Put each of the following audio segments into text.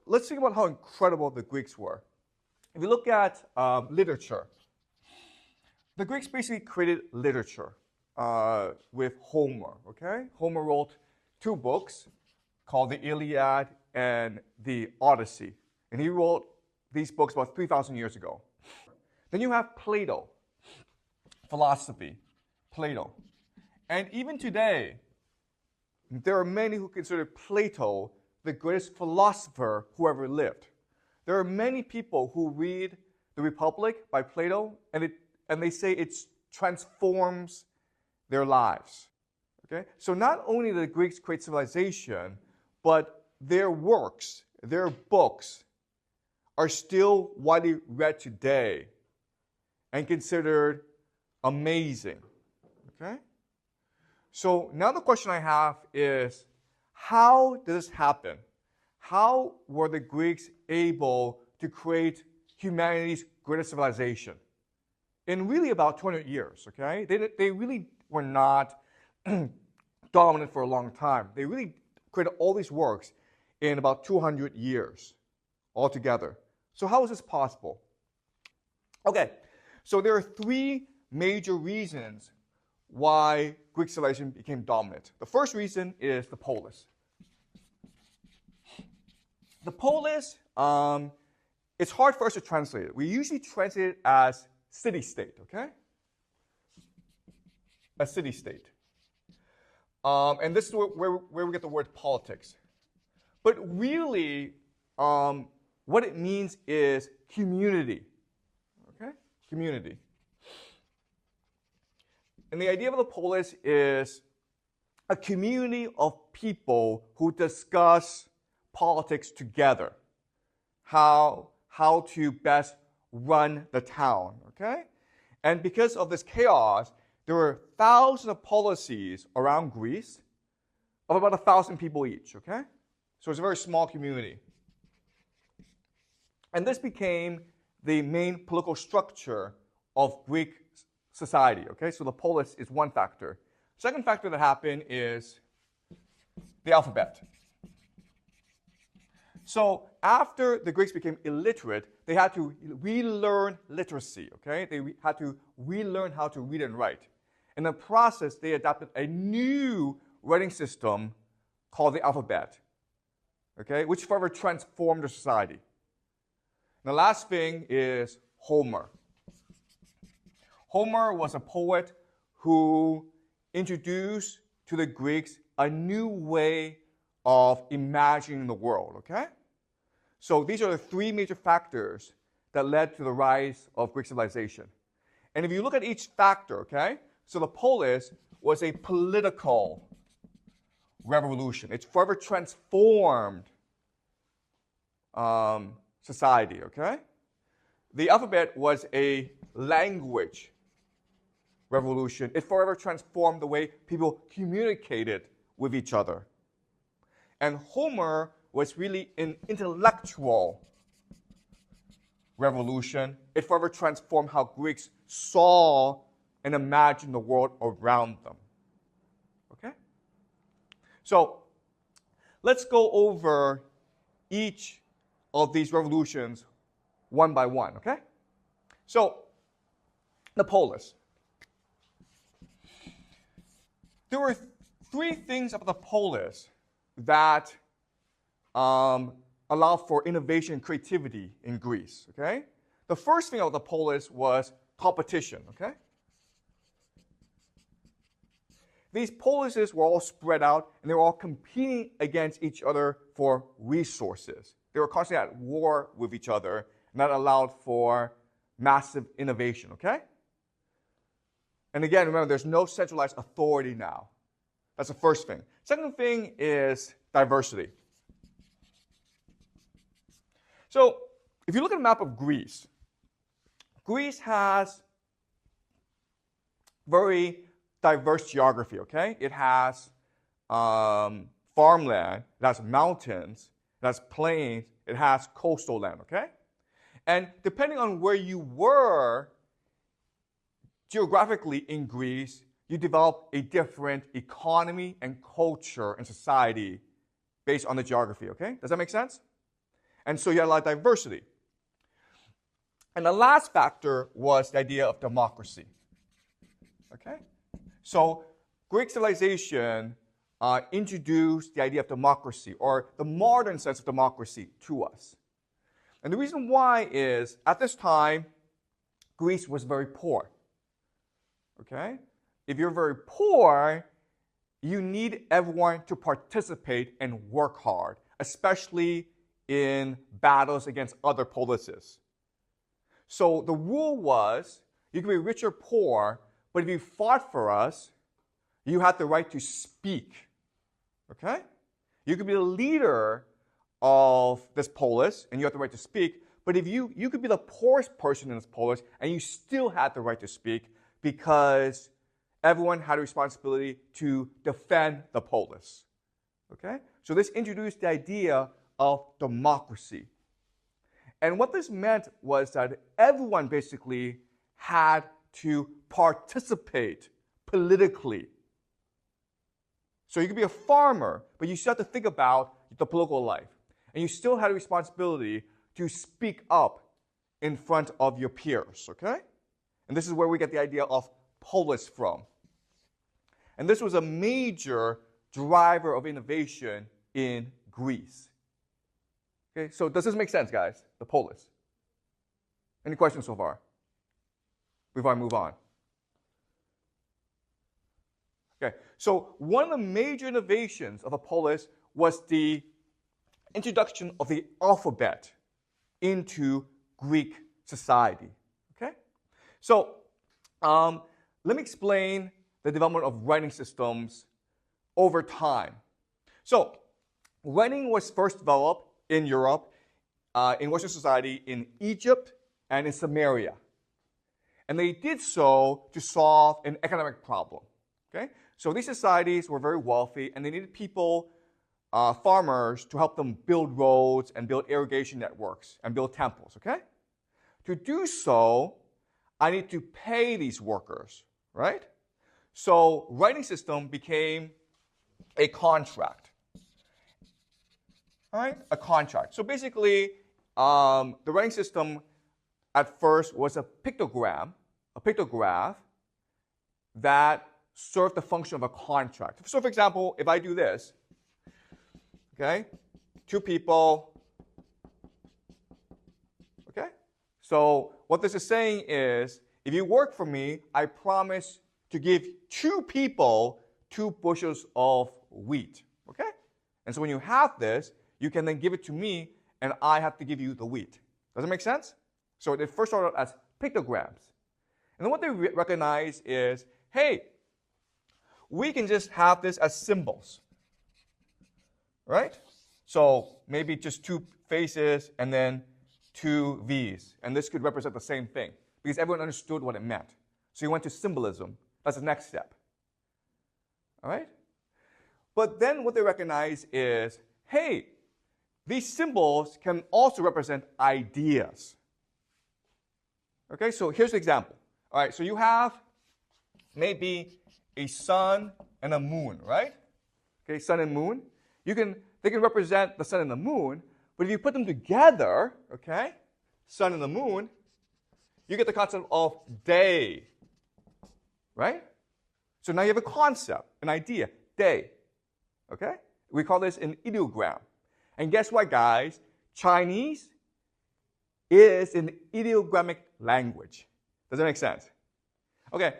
let's think about how incredible the Greeks were. If you look at literature, the Greeks basically created literature with Homer, okay? Homer wrote 2 books called the Iliad and the Odyssey. And he wrote these books about 3,000 years ago. Then you have Plato, philosophy, Plato. And even today, there are many who consider Plato the greatest philosopher who ever lived. There are many people who read The Republic by Plato, and they say it transforms their lives. Okay? So not only did the Greeks create civilization, but their works, their books, are still widely read today and considered amazing. Okay? So now the question I have is, how did this happen? How were the Greeks able to create humanity's greatest civilization? In really about 200 years, okay? They really were not dominant for a long time. They really created all these works in about 200 years altogether. So how is this possible? Okay, so there are 3 major reasons why Greek civilization became dominant. The first reason is the polis. The polis, it's hard for us to translate it. We usually translate it as city-state, okay? A city-state. And this is where we get the word politics. But really, what it means is community, okay? Community. And the idea of the polis is a community of people who discuss politics together, how to best run the town, okay? And because of this chaos, there were thousands of policies around Greece of about 1,000 people each, okay? So it's a very small community. And this became the main political structure of Greek society, okay? So the polis is one factor. Second factor that happened is the alphabet. So after the Greeks became illiterate, they had to relearn literacy, okay? They had to relearn how to read and write. In the process, they adopted a new writing system called the alphabet, okay? Which forever transformed their society. And the last thing is Homer. Homer was a poet who introduced to the Greeks a new way of imagining the world, okay? So these are the 3 major factors that led to the rise of Greek civilization. And if you look at each factor, okay, so the polis was a political revolution. It's forever transformed society, okay? The alphabet was a language revolution. It forever transformed the way people communicated with each other. And Homer was really an intellectual revolution. It forever transformed how Greeks saw and imagined the world around them. Okay? So let's go over each of these revolutions one by one, okay? So the polis. There were 3 things about the polis that allowed for innovation and creativity in Greece, okay? The first thing about the polis was competition, okay? These polises were all spread out, and they were all competing against each other for resources. They were constantly at war with each other, and that allowed for massive innovation, okay? And again, remember, there's no centralized authority now. That's the first thing. Second thing is diversity. So if you look at a map of Greece, Greece has very diverse geography, okay? It has farmland, it has mountains, it has plains, it has coastal land, okay? And depending on where you were geographically in Greece, you develop a different economy and culture and society based on the geography, okay? Does that make sense? And so you had a lot of diversity. And the last factor was the idea of democracy. Okay? So Greek civilization introduced the idea of democracy, or the modern sense of democracy, to us. And the reason why is, at this time, Greece was very poor. Okay? If you're very poor, you need everyone to participate and work hard, especially in battles against other polises. So the rule was, you can be rich or poor, but if you fought for us, you had the right to speak. Okay? You could be the leader of this polis, and you have the right to speak, but if you could be the poorest person in this polis, and you still had the right to speak, because everyone had a responsibility to defend the polis. Okay? So this introduced the idea of democracy. And what this meant was that everyone basically had to participate politically. So you could be a farmer, but you still have to think about the political life. And you still had a responsibility to speak up in front of your peers, okay? And this is where we get the idea of polis from. And this was a major driver of innovation in Greece. Okay, so does this make sense, guys? The polis. Any questions so far? Before I move on. Okay, so one of the major innovations of a polis was the introduction of the alphabet into Greek society. Okay, so let me explain the development of writing systems over time. So writing was first developed in Europe, in Western society, in Egypt and in Samaria. And they did so to solve an economic problem. Okay? So these societies were very wealthy, and they needed people, farmers, to help them build roads and build irrigation networks and build temples. Okay? To do so, I need to pay these workers, right? So writing system became a contract. All right, a contract. So basically, the writing system at first was a pictograph that served the function of a contract. So for example, if I do this, okay, two people, okay? So what this is saying is, if you work for me, I promise to give two people 2 bushels of wheat, okay? And so when you have this, you can then give it to me, and I have to give you the wheat. Does it make sense? So they first started as pictograms. And then what they recognize is, hey, we can just have this as symbols, right? So maybe just 2 faces and then 2 V's. And this could represent the same thing, because everyone understood what it meant. So you went to symbolism. That's the next step. All right? But then what they recognize is, hey, these symbols can also represent ideas. Okay, so here's the example. All right, so you have maybe a sun and a moon, right? Okay, sun and moon. They can represent the sun and the moon, but if you put them together, okay, sun and the moon, you get the concept of day, right? So now you have a concept, an idea, day, okay? We call this an ideogram. And guess what, guys? Chinese is an ideogrammic language. Does that make sense? Okay,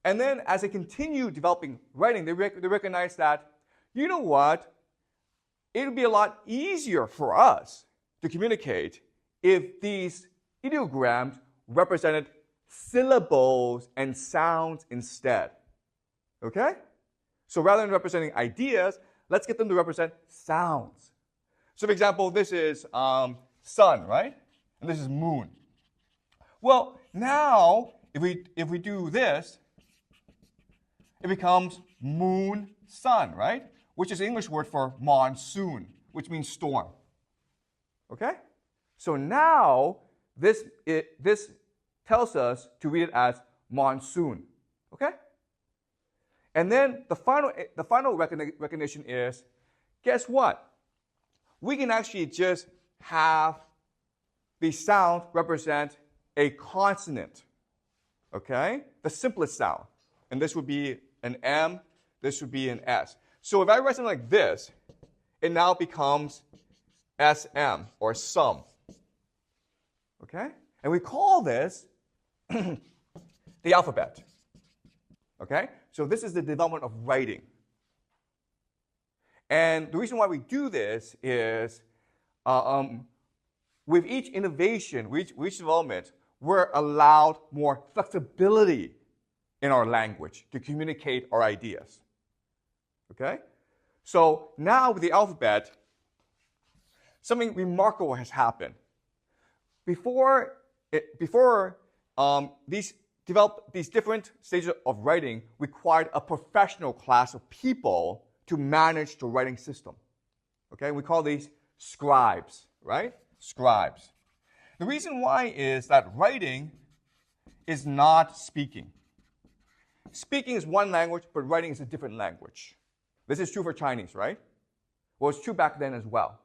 and then as they continue developing writing, they recognize that, you know what? It would be a lot easier for us to communicate if these ideograms represented syllables and sounds instead. Okay? So rather than representing ideas, let's get them to represent sounds. So for example, this is sun, right? And this is moon. Well, now, if we do this, it becomes moon, sun, right? Which is the English word for monsoon, which means storm. Okay? So now, this tells us to read it as monsoon. Okay? And then the final recognition is, guess what? We can actually just have the sound represent a consonant, okay? The simplest sound. And this would be an M, this would be an S. So if I write something like this, it now becomes SM, or sum, okay? And we call this the alphabet, okay? So this is the development of writing. And the reason why we do this is with each innovation, with each development, we're allowed more flexibility in our language to communicate our ideas. Okay? So now with the alphabet, something remarkable has happened. Before these different stages of writing required a professional class of people to manage the writing system. Okay? We call these scribes, right? Scribes. The reason why is that writing is not speaking. Speaking is one language, but writing is a different language. This is true for Chinese, right? Well, it's true back then as well.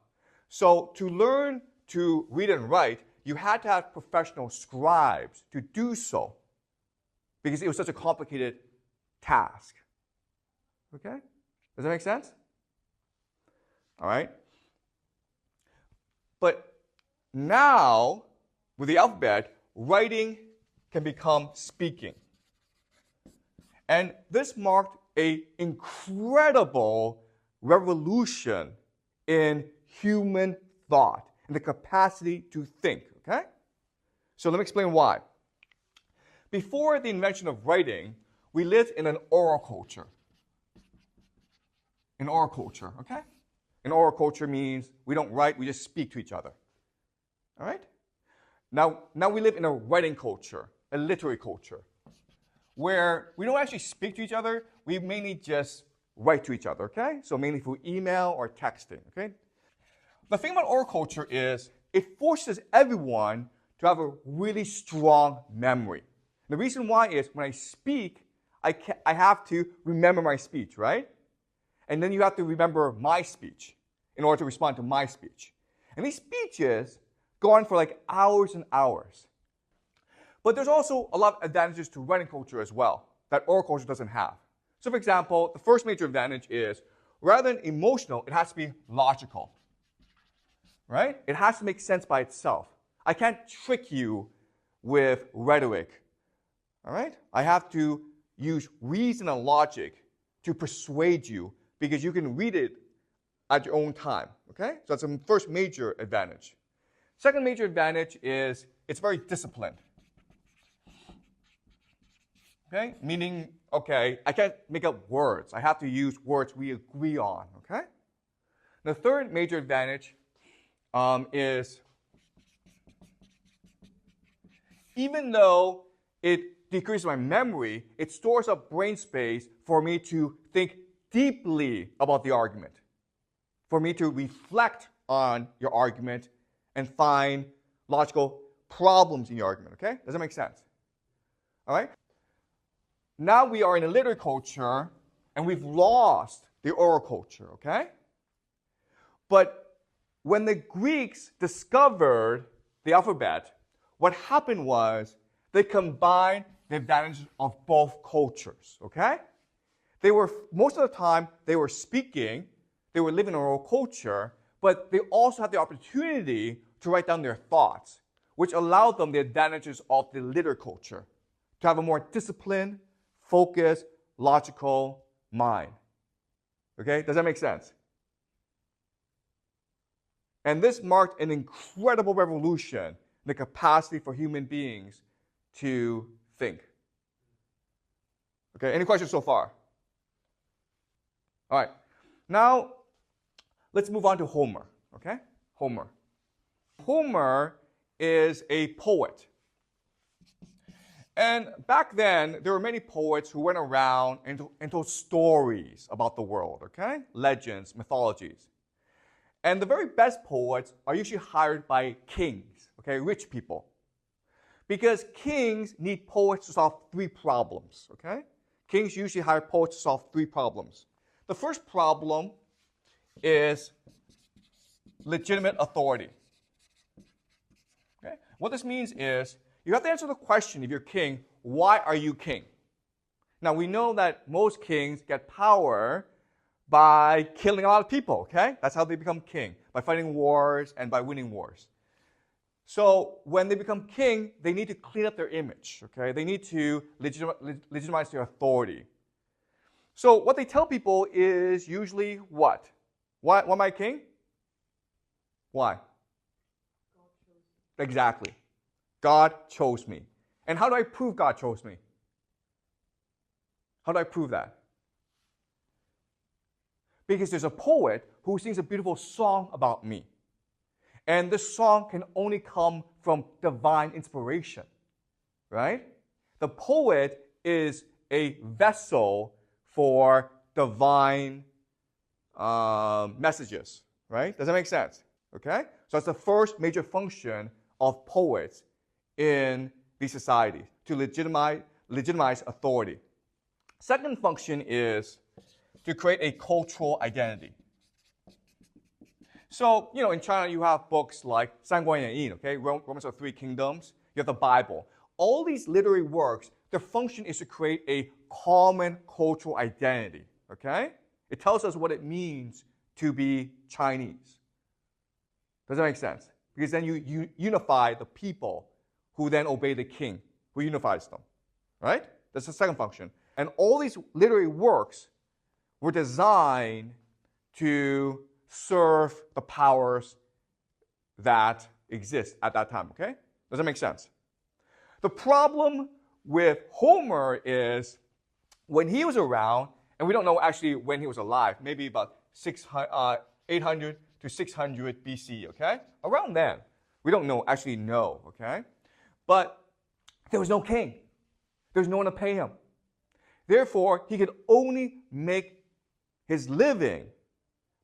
So to learn to read and write, you had to have professional scribes to do so because it was such a complicated task. Okay? Does that make sense? All right? But now, with the alphabet, writing can become speaking. And this marked an incredible revolution in human thought and the capacity to think, okay? So let me explain why. Before the invention of writing, we lived in an oral culture. An oral culture, okay? An oral culture means we don't write, we just speak to each other. All right? Now we live in a writing culture, a literary culture, where we don't actually speak to each other, we mainly just write to each other, okay? So mainly through email or texting, okay? The thing about oral culture is it forces everyone to have a really strong memory. The reason why is when I speak, I have to remember my speech, right? And then you have to remember my speech in order to respond to my speech. And these speeches go on for like hours and hours. But there's also a lot of advantages to writing culture as well that oral culture doesn't have. So for example, the first major advantage is rather than emotional, it has to be logical. Right? It has to make sense by itself. I can't trick you with rhetoric. All right? I have to use reason and logic to persuade you because you can read it at your own time. Okay? So that's the first major advantage. Second major advantage is it's very disciplined. Okay? Meaning, okay, I can't make up words. I have to use words we agree on. Okay? The third major advantage is even though it decreases my memory, it stores up brain space for me to think deeply about the argument, for me to reflect on your argument and find logical problems in your argument, okay? Does that make sense? All right? Now we are in a literary culture and we've lost the oral culture, okay? But when the Greeks discovered the alphabet, what happened was they combined the advantages of both cultures, okay? Most of the time, they were speaking, they were living in oral culture, but they also had the opportunity to write down their thoughts, which allowed them the advantages of the literary culture, to have a more disciplined, focused, logical mind. Okay? Does that make sense? And this marked an incredible revolution in the capacity for human beings to think. Okay, any questions so far? All right, now let's move on to Homer, okay? Homer. Homer is a poet. And back then, there were many poets who went around and told stories about the world, okay? Legends, mythologies. And the very best poets are usually hired by kings, okay, rich people. Because kings need poets to solve three problems, okay? Kings usually hire poets to solve three problems. The first problem is legitimate authority. What this means is you have to answer the question, if you're king, why are you king? Now, we know that most kings get power by killing a lot of people, okay? That's how they become king, by fighting wars and by winning wars. So when they become king, they need to clean up their image, okay? They need to legitimize their authority. So what they tell people is usually what? Why am I king? Why? Exactly. God chose me. And how do I prove God chose me? How do I prove that? Because there's a poet who sings a beautiful song about me. And this song can only come from divine inspiration, right? The poet is a vessel for divine messages, right? Does that make sense? Okay? So that's the first major function of poets in these societies, to legitimize authority. Second function is to create a cultural identity. So, in China, you have books like 三国演义, okay? Romans of Three Kingdoms. You have the Bible. All these literary works, their function is to create a common cultural identity, okay? It tells us what it means to be Chinese. Does that make sense? Because then you unify the people who then obey the king, who unifies them, right? That's the second function. And all these literary works were designed to serve the powers that exist at that time, okay? Does that make sense? The problem with Homer is when he was around, and we don't know actually when he was alive, maybe about 800 to 600 BC, okay? Around then. We don't actually know, okay? But there was no king. There was no one to pay him. Therefore, he could only make his living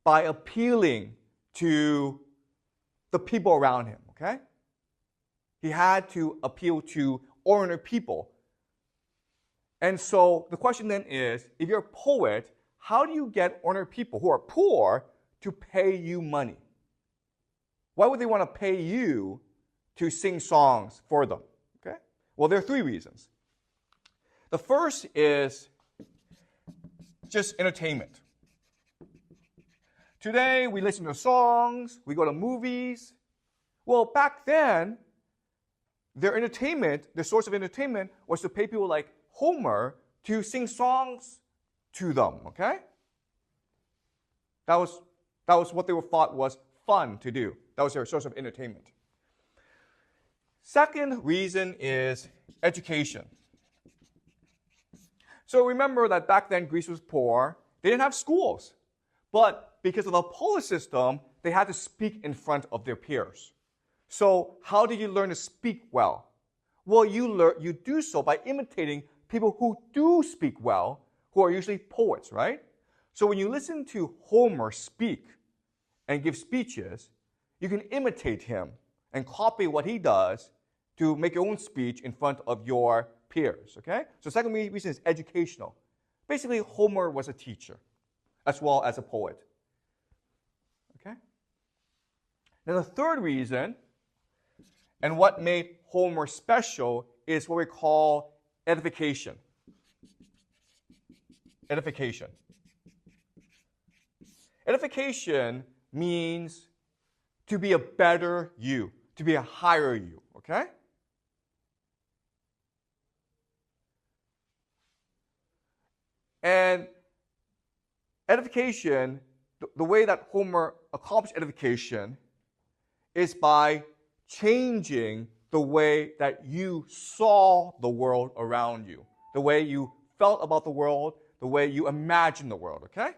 by appealing to the people around him, okay? He had to appeal to ordinary people. And so the question then is, if you're a poet, how do you get ordinary people who are poor to pay you money? Why would they want to pay you to sing songs for them? Okay? Well, there are three reasons. The first is just entertainment. Today, we listen to songs, we go to movies. Well, back then, their source of entertainment was to pay people like Homer to sing songs to them, okay? That was what they thought was fun to do. That was their source of entertainment. Second reason is education. So remember that back then Greece was poor. They didn't have schools. But because of the Polis system, they had to speak in front of their peers. So how did you learn to speak well? Well, you do so by imitating people who do speak well, who are usually poets, right? So when you listen to Homer speak and give speeches, you can imitate him and copy what he does to make your own speech in front of your peers, okay? So second reason is educational. Basically, Homer was a teacher as well as a poet, okay? Now the third reason, and what made Homer special, is what we call edification. Edification. Edification means to be a better you, to be a higher you, okay? And edification, the way that Homer accomplished edification is by changing the way that you saw the world around you, the way you felt about the world, the way you imagined the world, okay?